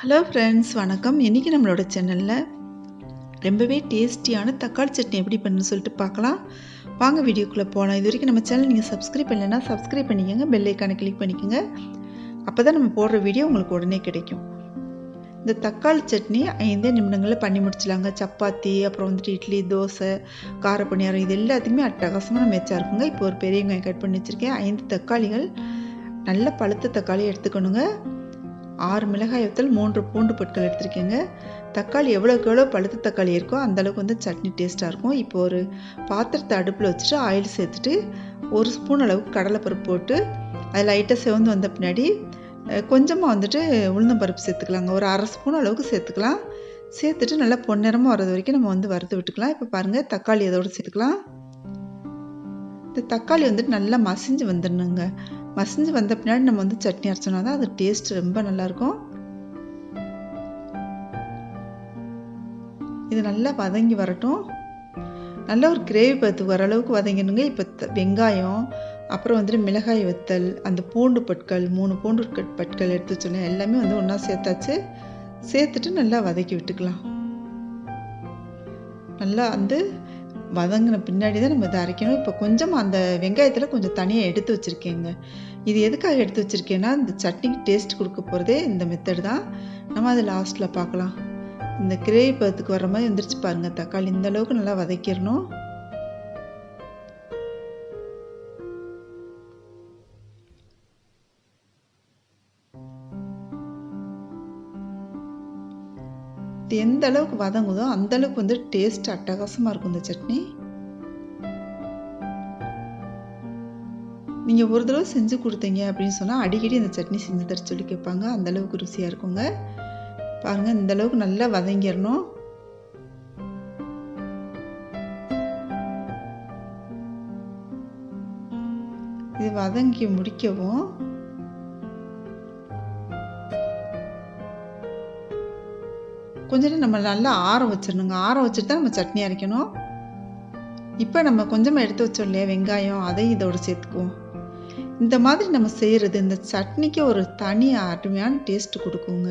Hello friends, வணக்கம். இன்றைக்கி நம்மளோட சேனலில் ரொம்பவே டேஸ்டியான தக்காளி சட்னி எப்படி பண்ணுன்னு சொல்லிட்டு பார்க்கலாம். வாங்க வீடியோக்குள்ளே போகலாம். இது வரைக்கும் நம்ம சேனல் நீங்கள் சப்ஸ்கிரைப் பண்ணலைன்னா சப்ஸ்கிரைப் பண்ணிக்கோங்க, பெல் ஐக்கானை கிளிக் பண்ணிக்கோங்க. அப்போ தான் நம்ம போடுற வீடியோ உங்களுக்கு உடனே கிடைக்கும். இந்த தக்காளி சட்னி 5 நிமிடங்களில் பண்ணி முடிச்சிடலாங்க. சப்பாத்தி, அப்புறம் இட்லி, தோசை, கார பணியாரம் இது எல்லாத்துக்குமே அட்டகாசமாக மெச்சா இருக்குங்க. இப்போ ஒரு பெரிய வெங்காயம் கட் பண்ணி வச்சுருக்கேன். 5 தக்காளிகள், நல்ல பழுத்த தக்காளி எடுத்துக்கணுங்க. 6 மிளகாய் வத்தல், 3 பூண்டு பொருட்கள் எடுத்துருக்கேங்க. தக்காளி எவ்வளோக்கு எவ்வளோ பழுத்த தக்காளி இருக்கோ அந்தளவுக்கு சட்னி டேஸ்ட்டாக இருக்கும். இப்போ ஒரு பாத்திரத்தை அடுப்பில் வச்சுட்டு ஆயில் சேர்த்துட்டு 1 ஸ்பூன் அளவுக்கு கடலைப்பருப்பு போட்டு அது லைட்டாக செவந்து வந்த பின்னாடி கொஞ்சமாக உளுந்தம்பருப்பு சேர்த்துக்கலாங்க. ஒரு 1/2 ஸ்பூன் அளவுக்கு சேர்த்துக்கலாம். சேர்த்துட்டு நல்லா பொன்னிறமாக வர்றது வரைக்கும் நம்ம வறுத்து விட்டுக்கலாம். இப்போ பாருங்கள், தக்காளி அதோடு சேர்த்துக்கலாம். இந்த தக்காளி நல்லா மசிஞ்சு வந்துடணுங்க. மசிஞ்சு வந்த பின்னாடி நம்ம சட்னி அரைச்சோம்னா தான் அது டேஸ்ட் ரொம்ப நல்லாயிருக்கும். இது நல்லா வதங்கி வரட்டும். நல்ல ஒரு கிரேவி பதத்துக்கு வர அளவுக்கு வதங்கிடுங்க. இப்போ வெங்காயம், அப்புறம் மிளகாய் வத்தல், அந்த பூண்டு பற்கள் 3 பூண்டு பற்கள் எடுத்து வச்சோன்னா எல்லாமே ஒன்றா சேர்த்தாச்சு. சேர்த்துட்டு நல்லா வதக்கி விட்டுக்கலாம். நல்லா வதங்கின பின்னாடி தான் நம்ம இதை அரைக்கணும். இப்போ கொஞ்சம் அந்த வெங்காயத்தில் கொஞ்சம் தனியாக எடுத்து வச்சுருக்கேங்க. இது எதுக்காக எடுத்து வச்சுருக்கேன்னா, இந்த சட்னிக்கு டேஸ்ட் கொடுக்க போகிறதே இந்த மெத்தட் தான். நம்ம அதை லாஸ்ட்டில் பார்க்கலாம். இந்த கிரேவி பதத்துக்கு வர மாதிரி வந்துருச்சு பாருங்கள். தக்காளி இந்த அளவுக்கு நல்லா வதக்கிடணும். எந்த அளவுக்கு வதங்குதோ அந்த அளவுக்கு டேஸ்ட் அட்டகாசமாக இருக்கும் இந்த சட்னி. நீங்கள் ஒரு தடவை செஞ்சு கொடுத்தீங்க அப்படின்னு சொன்னால் அடிக்கடி இந்த சட்னி செஞ்சு தர சொல்லி கேட்பாங்க. அந்த அளவுக்கு ருசியாக இருக்குங்க. பாருங்கள், இந்த அளவுக்கு நல்லா வதங்கிடணும். இது வதங்கி முடிக்கவும் கொஞ்சம் நம்ம நல்லா ஆற வச்சிடணுங்க. ஆற வச்சுட்டு தான் நம்ம சட்னி அரைக்கணும். இப்போ நம்ம கொஞ்சமாக எடுத்து வச்சோம் இல்லையா வெங்காயம், அதையும் இதோடு சேர்த்துக்குவோம். இந்த மாதிரி நம்ம செய்கிறது இந்த சட்னிக்கு ஒரு தனி அருமையான டேஸ்ட் கொடுக்குங்க.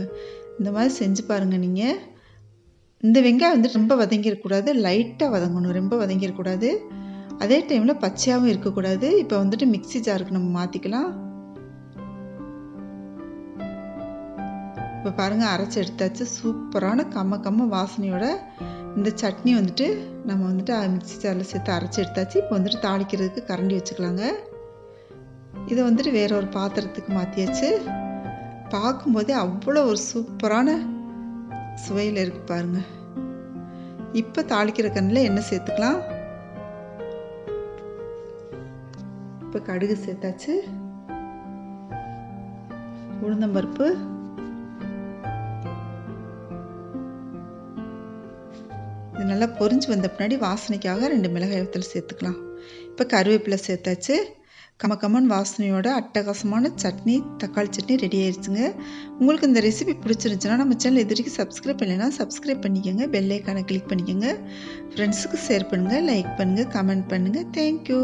இந்த மாதிரி செஞ்சு பாருங்கள் நீங்கள். இந்த வெங்காயம் ரொம்ப வதங்கிடக்கூடாது, லைட்டாக வதங்கணும். ரொம்ப வதங்கிடக்கூடாது, அதே டைமில் பச்சையாகவும் இருக்கக்கூடாது. இப்போ மிக்ஸி ஜாருக்கு நம்ம மாற்றிக்கலாம். இப்போ பாருங்கள், அரைச்சி எடுத்தாச்சு. சூப்பரான கம்ம வாசனையோட இந்த சட்னி நம்ம மிக்ஸி ஜாரில் சேர்த்து அரைச்சி எடுத்தாச்சு. இப்போ தாளிக்கிறதுக்கு கரண்டி வச்சுக்கலாங்க. இதை வேற ஒரு பாத்திரத்துக்கு மாற்றியாச்சு. பார்க்கும்போதே அவ்வளோ ஒரு சூப்பரான சுவையில் இருக்கு பாருங்கள். இப்போ தாளிக்கிற கண்ணில் எண்ணெய் சேர்த்துக்கலாம். இப்போ கடுகு சேர்த்தாச்சு. உளுந்தம்பருப்பு, இது நல்லா பொரிஞ்சு வந்த பின்னாடி வாசனைக்காக 2 மிளகாய் வத்தல் சேர்த்துக்கலாம். இப்போ கருவேப்பிலை சேர்த்தாச்சு. கமகமன் வாசனையோட அட்டகாசமான சட்னி, தக்காளி சட்னி ரெடி ஆயிடுச்சுங்க. உங்களுக்கு இந்த ரெசிபி பிடிச்சிருந்துச்சுன்னா நம்ம சேனல் இது வரைக்கும் சப்ஸ்கிரைப் பண்ணலைன்னா சப்ஸ்கிரைப் பண்ணிக்கோங்க, பெல் ஐக்கானை கிளிக் பண்ணிக்கோங்க. ஃப்ரெண்ட்ஸுக்கு ஷேர் பண்ணுங்கள், லைக் பண்ணுங்கள், கமெண்ட் பண்ணுங்கள். தேங்க்யூ.